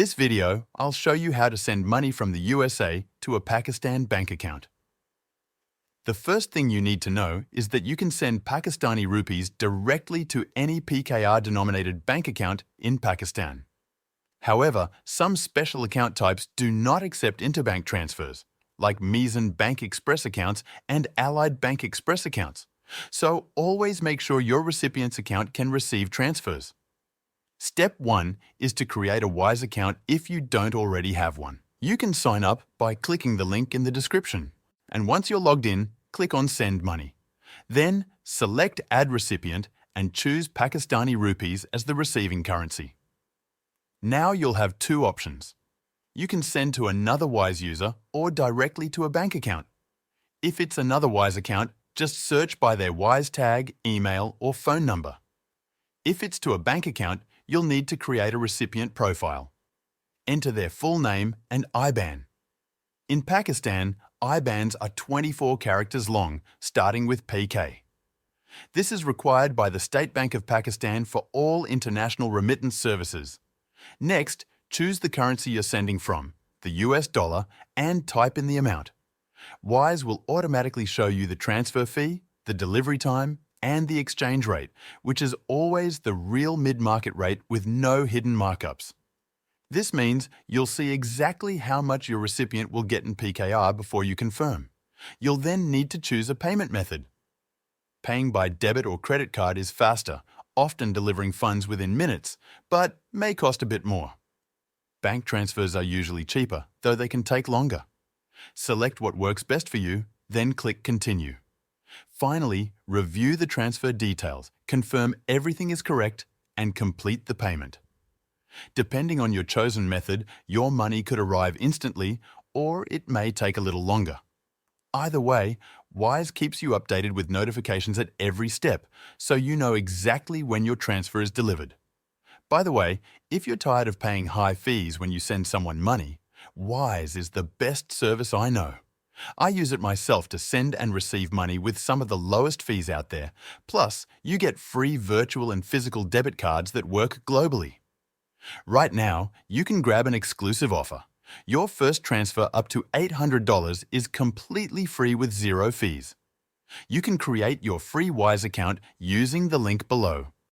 this video, I'll show you how to send money from the USA to a Pakistan bank account. The first thing you need to know is that you can send Pakistani rupees directly to any PKR-denominated bank account in Pakistan. However, some special account types do not accept interbank transfers, like Mizan Bank Express accounts and Allied Bank Express accounts. So always make sure your recipient's account can receive transfers. Step 1 is to create a Wise account if you don't already have one. You can sign up by clicking the link in the description. And once you're logged in, click on Send Money. Then select Add Recipient and choose Pakistani rupees as the receiving currency. Now you'll have two options. You can send to another Wise user or directly to a bank account. If it's another Wise account, just search by their Wise tag, email, or phone number. If it's to a bank account, you'll need to create a recipient profile. Enter their full name and IBAN. In Pakistan, IBANs are 24 characters long, starting with PK. This is required by the State Bank of Pakistan for all international remittance services. Next, choose the currency you're sending from, the US dollar, and type in the amount. Wise will automatically show you the transfer fee, the delivery time, and the exchange rate, which is always the real mid-market rate with no hidden markups. This means you'll see exactly how much your recipient will get in PKR before you confirm. You'll then need to choose a payment method. Paying by debit or credit card is faster, often delivering funds within minutes, but may cost a bit more. Bank transfers are usually cheaper, though they can take longer. Select what works best for you, then click Continue. Finally, review the transfer details, confirm everything is correct, and complete the payment. Depending on your chosen method, your money could arrive instantly, or it may take a little longer. Either way, Wise keeps you updated with notifications at every step, so you know exactly when your transfer is delivered. By the way, if you're tired of paying high fees when you send someone money, Wise is the best service I know. I use it myself to send and receive money with some of the lowest fees out there. Plus, you get free virtual and physical debit cards that work globally. Right now, you can grab an exclusive offer. Your first transfer up to $800 is completely free with zero fees. You can create your free Wise account using the link below.